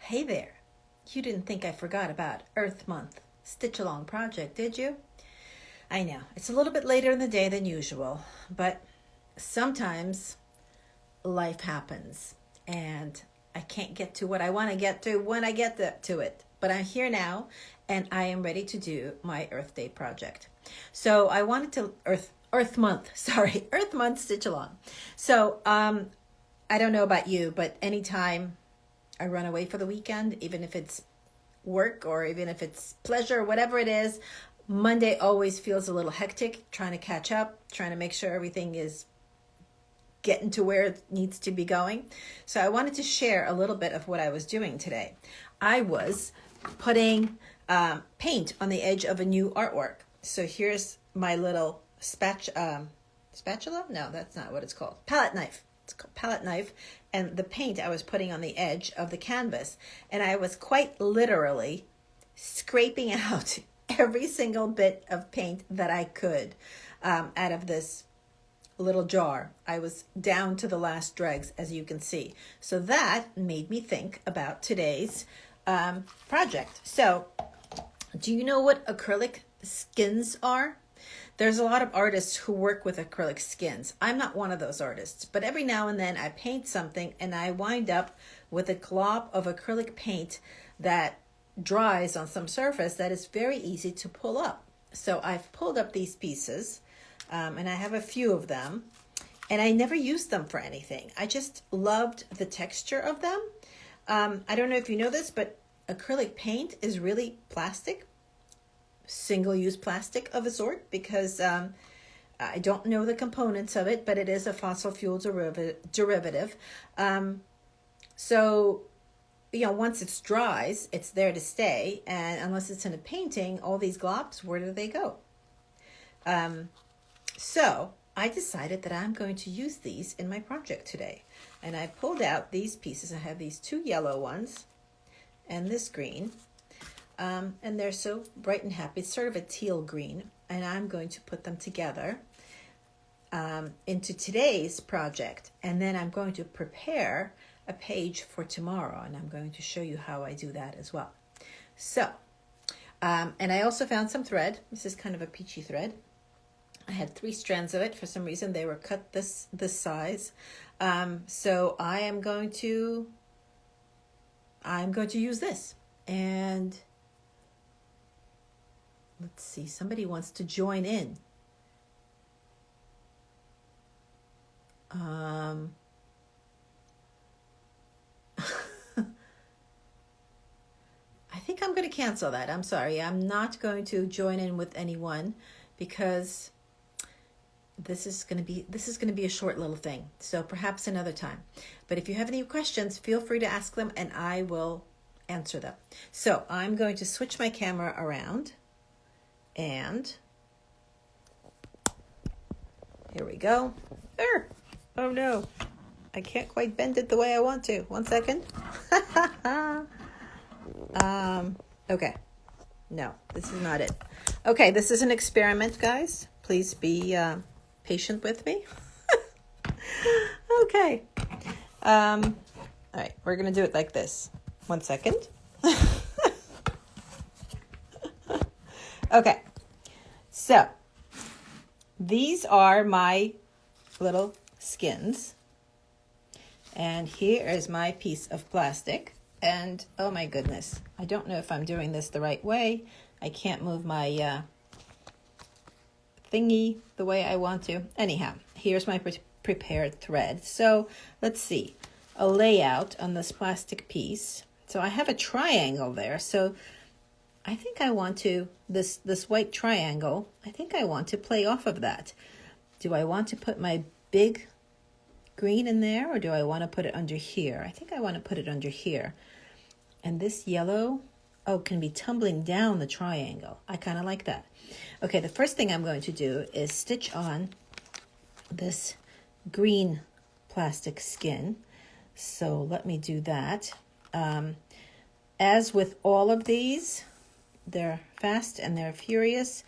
Hey there. You didn't think I forgot about Earth Month Stitch Along project, did you? I know, it's a little bit later in the day than usual, but sometimes life happens and I can't get to what I want to get to when I get to it. But I'm here now and I am ready to do my Earth Day project. So I wanted to Earth Month, sorry, Earth Month Stitch Along. So I don't know about you, but anytime I run away for the weekend, even if it's work or even if it's pleasure, whatever it is, Monday always feels a little hectic, trying to catch up, trying to make sure everything is getting to where it needs to be going. So I wanted to share a little bit of what I was doing today. I was putting paint on the edge of a new artwork. So here's my little spatula? No, that's not what it's called. Palette knife. It's called palette knife. And the paint I was putting on the edge of the canvas. And I was quite literally scraping out every single bit of paint that I could out of this little jar. I was down to the last dregs, as you can see. So that made me think about today's project. So do you know what acrylic skins are? There's a lot of artists who work with acrylic skins. I'm not one of those artists, but every now and then I paint something and I wind up with a glob of acrylic paint that dries on some surface that is very easy to pull up. So I've pulled up these pieces and I have a few of them and I never used them for anything. I just loved the texture of them. I don't know if you know this, but acrylic paint is really plastic. Single-use plastic of a sort, because I don't know the components of it, but it is a fossil fuel derivative. So, once it dries, it's there to stay, and unless it's in a painting, all these globs, where do they go? So I decided that I'm going to use these in my project today, and I pulled out these pieces. I have these two yellow ones and this green. And they're so bright and happy. It's sort of a teal green, and I'm going to put them together into today's project, and then I'm going to prepare a page for tomorrow, and I'm going to show you how I do that as well. So, and I also found some thread. This is kind of a peachy thread. I had 3 strands of it. For some reason, they were cut this size. So I'm going to use this, and let's see, somebody wants to join in. I think I'm going to cancel that. I'm sorry. I'm not going to join in with anyone because this is going to be a short little thing. So perhaps another time. But if you have any questions, feel free to ask them and I will answer them. So I'm going to switch my camera around. And here we go. Oh no, I can't quite bend it the way I want to. 1 second. Okay. No, this is not it. Okay, this is an experiment, guys. Please be patient with me. Okay. All right, we're going to do it like this. 1 second. Okay, so these are my little skins, and here is my piece of plastic, and oh my goodness, I don't know if I'm doing this the right way. I can't move my thingy the way I want to. Anyhow, here's my prepared thread. So let's see, a layout on this plastic piece. So I have a triangle there, so I think I want to, this white triangle, I think I want to play off of that. Do I want to put my big green in there, or do I want to put it under here? I think I want to put it under here. And this yellow, can be tumbling down the triangle. I kind of like that. Okay, the first thing I'm going to do is stitch on this green plastic skin. So let me do that. As with all of these, they're fast and they're furious.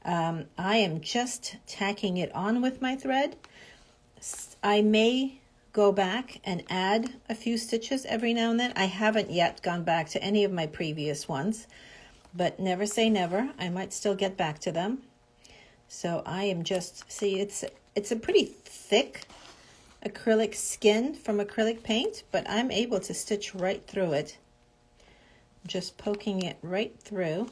I am just tacking it on with my thread. I may go back and add a few stitches every now and then. I haven't yet gone back to any of my previous ones, but never say never. I might still get back to them. So I am just, see, it's a pretty thick acrylic skin from acrylic paint, but I'm able to stitch right through it. Just poking it right through.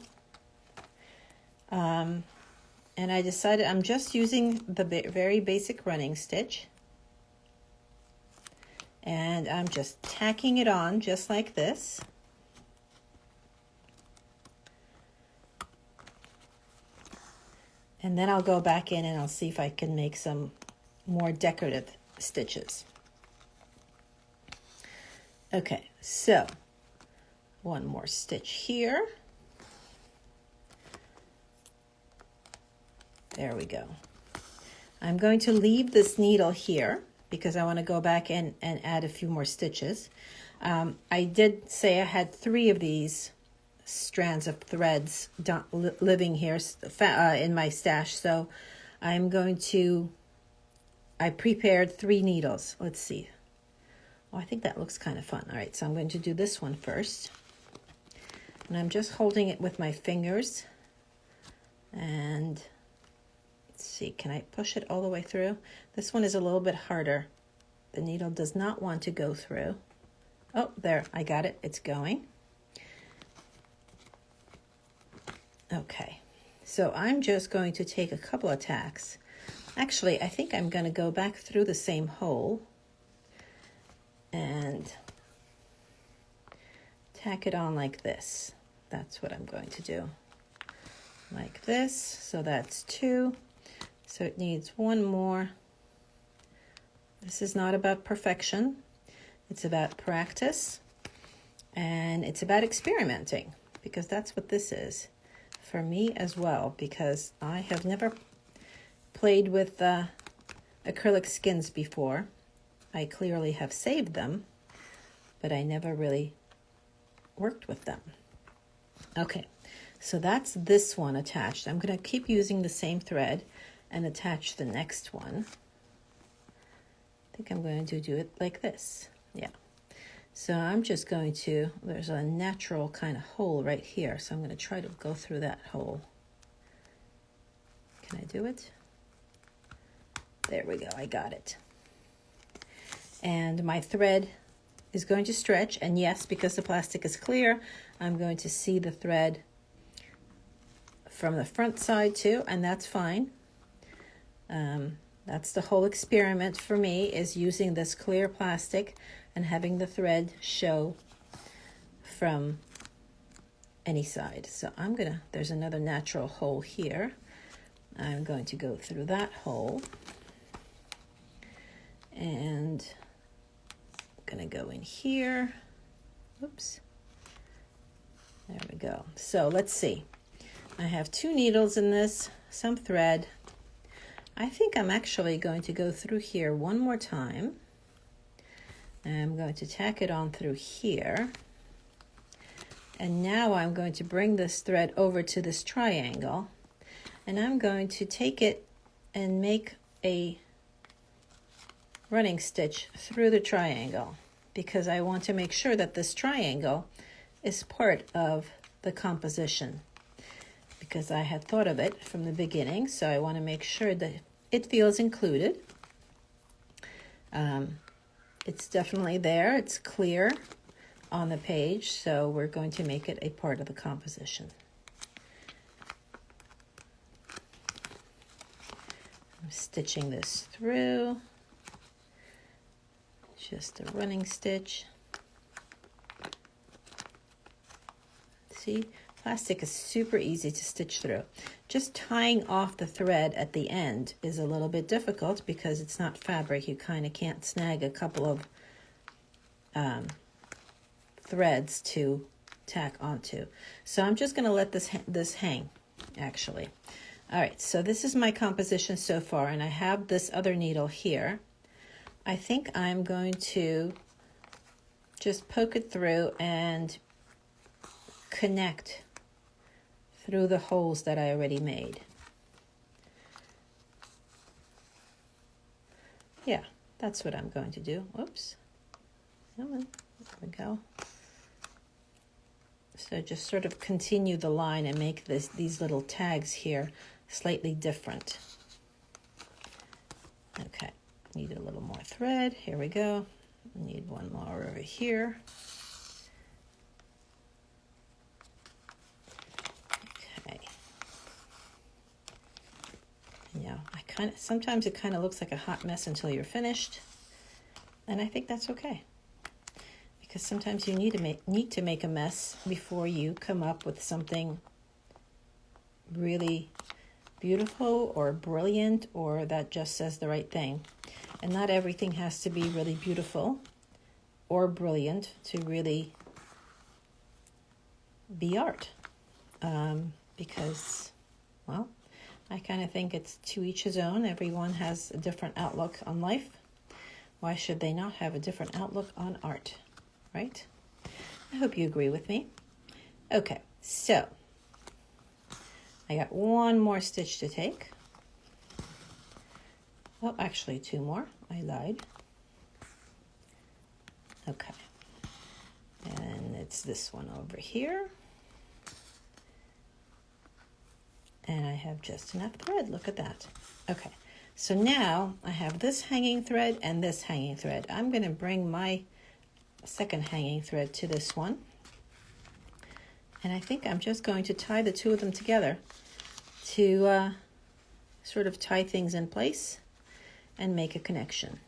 And I decided I'm just using the very basic running stitch. And I'm just tacking it on just like this. And then I'll go back in and I'll see if I can make some more decorative stitches. Okay, so one more stitch here. There we go. I'm going to leave this needle here because I want to go back in and add a few more stitches. I did say I had 3 of these strands of threads living here in my stash, so I'm going to, I prepared 3 needles. Let's see. Oh, I think that looks kind of fun. All right, so I'm going to do this one first. And I'm just holding it with my fingers. And let's see, can I push it all the way through? This one is a little bit harder. The needle does not want to go through. Oh, there, I got it. It's going. Okay, so I'm just going to take a couple of tacks. Actually, I think I'm going to go back through the same hole and tack it on like this. That's what I'm going to do. Like this, so that's 2. So it needs 1 more. This is not about perfection. It's about practice. And it's about experimenting, because that's what this is. For me as well, because I have never played with acrylic skins before. I clearly have saved them, but I never really worked with them. Okay, so that's this one attached. I'm going to keep using the same thread and attach the next one. I think I'm going to do it like this. Yeah. So I'm just going to, there's a natural kind of hole right here, so I'm going to try to go through that hole. Can I do it? There we go, I got it. And my thread is going to stretch, and yes, because the plastic is clear, I'm going to see the thread from the front side too, and that's fine. That's the whole experiment for me, is using this clear plastic and having the thread show from any side. So I'm gonna, there's another natural hole here. I'm going to go through that hole. And I'm gonna go in here. Oops. There we go. So let's see. I have 2 needles in this, some thread. I think I'm actually going to go through here one more time. I'm going to tack it on through here. And now I'm going to bring this thread over to this triangle. And I'm going to take it and make a running stitch through the triangle, because I want to make sure that this triangle is part of the composition, because I had thought of it from the beginning, so I want to make sure that it feels included. It's definitely there, it's clear on the page, so we're going to make it a part of the composition. I'm stitching this through, just a running stitch. See, plastic is super easy to stitch through. Just tying off the thread at the end is a little bit difficult because it's not fabric. You kind of can't snag a couple of threads to tack onto. So I'm just going to let this hang, actually. All right, so this is my composition so far, and I have this other needle here. I think I'm going to just poke it through and connect through the holes that I already made. Yeah, That's what I'm going to do. Oops. There we go. So just sort of continue the line and make these little tags here slightly different. Okay, need a little more thread. Here we go. Need one more over here. Okay. Yeah, sometimes it kind of looks like a hot mess until you're finished, and I think that's okay. Because sometimes you need to make a mess before you come up with something really beautiful or brilliant, or that just says the right thing. And not everything has to be really beautiful or brilliant to really be art. Because, well, I kind of think it's to each his own. Everyone has a different outlook on life. Why should they not have a different outlook on art? Right? I hope you agree with me. Okay, so I got one more stitch to take. Well, actually 2 more. I lied. Okay. And it's this one over here. And I have just enough thread. Look at that. Okay. So now I have this hanging thread and this hanging thread. I'm going to bring my second hanging thread to this one. And I think I'm just going to tie the 2 of them together to sort of tie things in place and make a connection.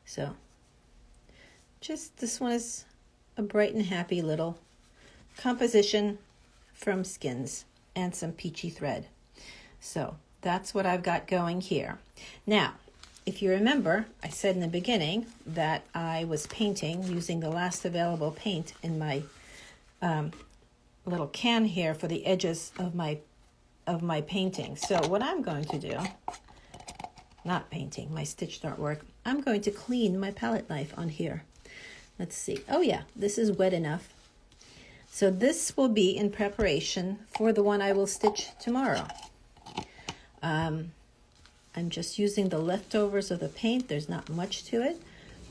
So just this one is a bright and happy little composition from skins and some peachy thread. So that's what I've got going here. Now, if you remember, I said in the beginning that I was painting using the last available paint in my little can here for the edges of my painting. So what I'm going to do, not painting, my stitch don't work. I'm going to clean my palette knife on here. Let's see. Oh yeah, this is wet enough. So this will be in preparation for the one I will stitch tomorrow. I'm just using the leftovers of the paint. There's not much to it,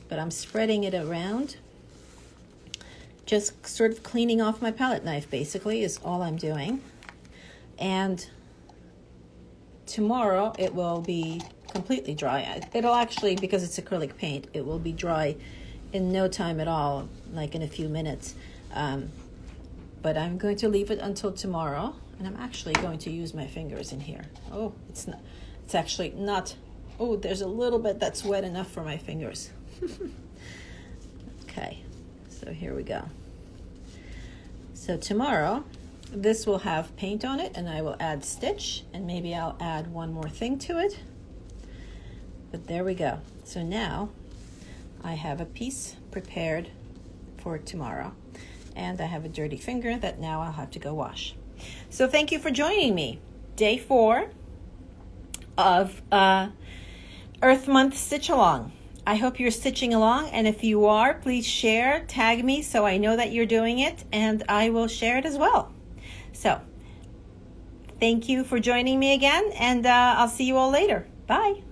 but I'm spreading it around. Just sort of cleaning off my palette knife, basically, is all I'm doing. And tomorrow it will be completely dry. It'll actually, because it's acrylic paint, it will be dry in no time at all, like in a few minutes. But I'm going to leave it until tomorrow, and I'm actually going to use my fingers in here. Oh, it's actually not, oh, there's a little bit that's wet enough for my fingers. Okay, so here we go. So tomorrow, this will have paint on it, and I will add stitch, and maybe I'll add one more thing to it. But there we go. So now I have a piece prepared for tomorrow, and I have a dirty finger that now I'll have to go wash. So thank you for joining me. Day 4 of Earth Month Stitch Along. I hope you're stitching along, and if you are, please share, tag me so I know that you're doing it, and I will share it as well. So thank you for joining me again, and I'll see you all later. Bye.